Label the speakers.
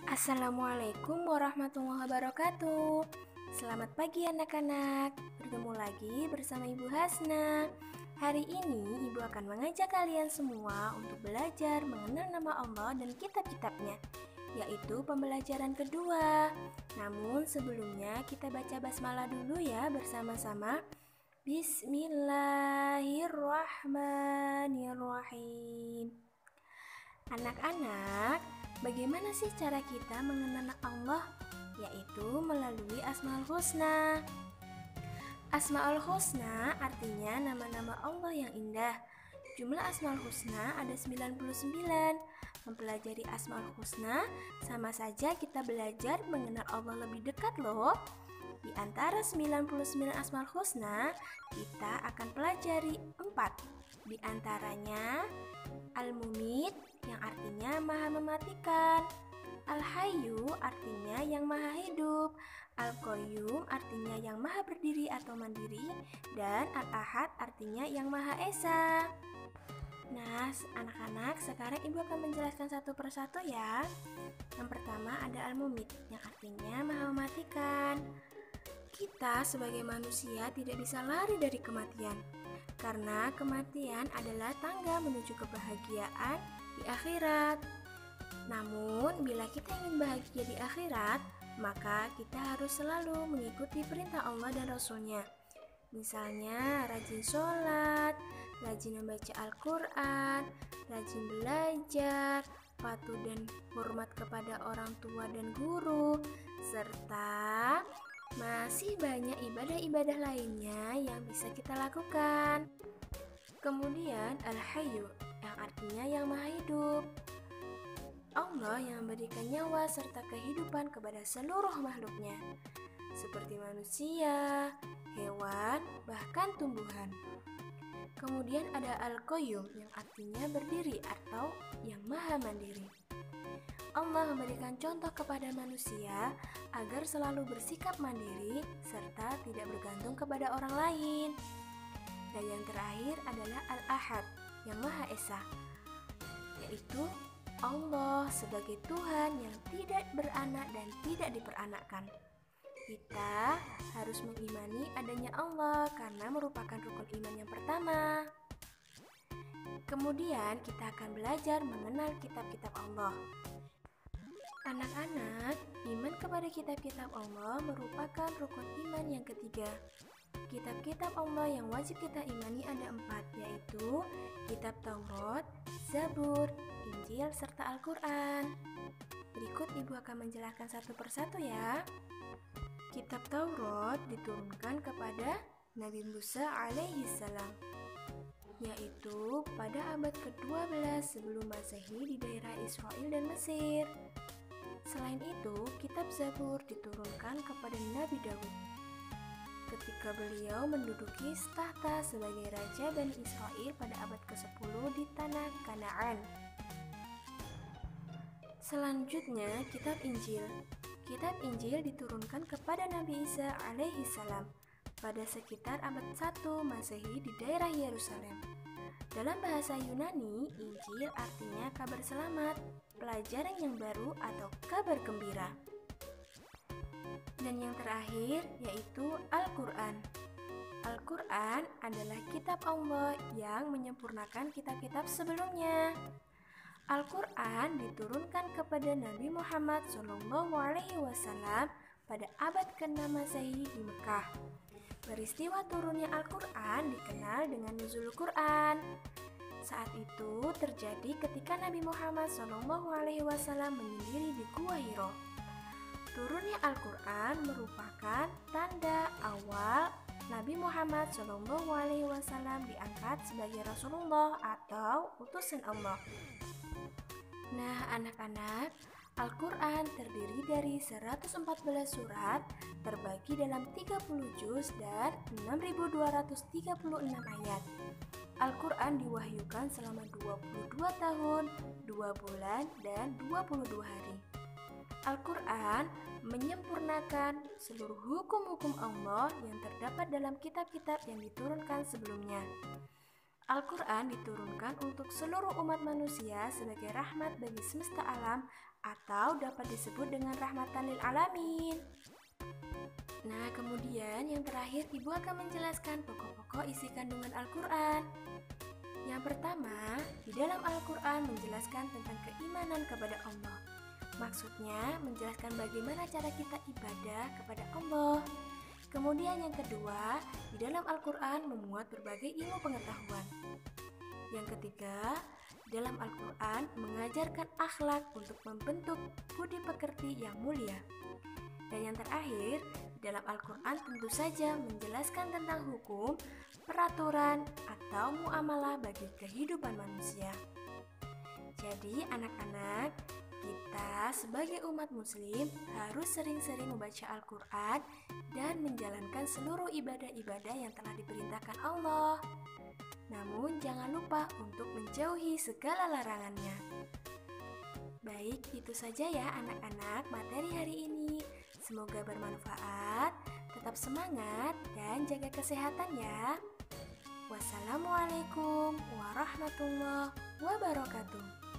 Speaker 1: Assalamualaikum warahmatullahi wabarakatuh. Selamat pagi anak-anak. Bertemu lagi bersama Ibu Hasna. Hari ini Ibu akan mengajak kalian semua untuk belajar mengenal nama Allah dan kitab-kitabnya, yaitu pembelajaran kedua. Namun sebelumnya kita baca basmalah dulu ya bersama-sama. Bismillahirrahmanirrahim. Anak-anak, bagaimana sih cara kita mengenal Allah? Yaitu melalui Asmaul Husna. Asmaul Husna artinya nama-nama Allah yang indah. Jumlah Asmaul Husna ada 99. Mempelajari Asmaul Husna sama saja kita belajar mengenal Allah lebih dekat loh. Di antara 99 Asmaul Husna, kita akan pelajari 4. Di antaranya Al-Mumit yang artinya maha mematikan, Al-Hayyu artinya yang maha hidup, Al-Qayyum artinya yang maha berdiri atau mandiri, dan Al-Ahad artinya yang maha esa. Nah, anak-anak, sekarang Ibu akan menjelaskan satu persatu ya. Yang pertama ada Al-Mumit yang artinya maha mematikan. Kita sebagai manusia tidak bisa lari dari kematian, karena kematian adalah tangga menuju kebahagiaan di akhirat. Namun, bila kita ingin bahagia di akhirat, maka kita harus selalu mengikuti perintah Allah dan Rasul-Nya. Misalnya, rajin sholat, rajin membaca Al-Quran, rajin belajar, patuh dan hormat kepada orang tua dan guru, serta masih banyak ibadah-ibadah lainnya yang bisa kita lakukan. Kemudian Al-Hayyu yang artinya yang maha hidup. Allah yang memberikan nyawa serta kehidupan kepada seluruh makhluknya, seperti manusia, hewan, bahkan tumbuhan. Kemudian ada Al-Qayyum yang artinya berdiri atau yang maha mandiri. Allah memberikan contoh kepada manusia agar selalu bersikap mandiri serta tidak bergantung kepada orang lain. Dan yang terakhir adalah Al-Ahad yang Maha Esa, yaitu Allah sebagai Tuhan yang tidak beranak dan tidak diperanakkan. Kita harus mengimani adanya Allah karena merupakan rukun iman yang pertama. Kemudian kita akan belajar mengenal kitab-kitab Allah. Anak-anak, iman kepada kitab-kitab Allah merupakan rukun iman yang ketiga. Kitab-kitab Allah yang wajib kita imani ada 4, yaitu Kitab Taurat, Zabur, Injil, serta Al-Quran. Berikut Ibu akan menjelaskan satu persatu ya. Kitab Taurat diturunkan kepada Nabi Musa alaihi salam, yaitu pada abad ke-12 sebelum Masehi di daerah Israel dan Mesir. Selain itu, kitab Zabur diturunkan kepada Nabi Daud ketika beliau menduduki tahta sebagai raja Bani Israel pada abad ke-10 di tanah Kanaan. Selanjutnya, kitab Injil. Kitab Injil diturunkan kepada Nabi Isa alaihi salam pada sekitar abad 1 Masehi di daerah Yerusalem. Dalam bahasa Yunani, Injil artinya kabar selamat, pelajaran yang baru atau kabar gembira. Dan yang terakhir yaitu Al-Quran. Al-Quran adalah kitab Allah yang menyempurnakan kitab-kitab sebelumnya. Al-Quran diturunkan kepada Nabi Muhammad SAW pada abad ke-6 Masehi di Mekah. Peristiwa turunnya Al-Quran dikenal dengan Nuzul Quran. Saat itu terjadi ketika Nabi Muhammad SAW menyendiri di Gua Hiro. Turunnya Al-Quran merupakan tanda awal Nabi Muhammad SAW diangkat sebagai Rasulullah atau utusan Allah. Nah anak-anak, Al-Quran terdiri dari 114 surat terbagi dalam 30 juz dan 6.236 ayat. Al-Quran diwahyukan selama 22 tahun, 2 bulan, dan 22 hari. Al-Quran menyempurnakan seluruh hukum-hukum Allah yang terdapat dalam kitab-kitab yang diturunkan sebelumnya. Al-Quran diturunkan untuk seluruh umat manusia sebagai rahmat bagi semesta alam atau dapat disebut dengan rahmatan lil alamin. Nah, kemudian yang terakhir Ibu akan menjelaskan pokok-pokok isi kandungan Al-Quran. Yang pertama, di dalam Al-Quran menjelaskan tentang keimanan kepada Allah. Maksudnya, menjelaskan bagaimana cara kita ibadah kepada Allah. Kemudian yang kedua, di dalam Al-Quran memuat berbagai ilmu pengetahuan. Yang ketiga, di dalam Al-Quran mengajarkan akhlak untuk membentuk budi pekerti yang mulia. Dan yang terakhir, di dalam Al-Quran tentu saja menjelaskan tentang hukum, peraturan, atau muamalah bagi kehidupan manusia. Jadi anak-anak, kita sebagai umat muslim harus sering-sering membaca Al-Quran dan menjalankan seluruh ibadah-ibadah yang telah diperintahkan Allah. Namun jangan lupa untuk menjauhi segala larangannya. Baik, itu saja ya anak-anak materi hari ini. Semoga bermanfaat, tetap semangat dan jaga kesehatan ya. Wassalamualaikum warahmatullahi wabarakatuh.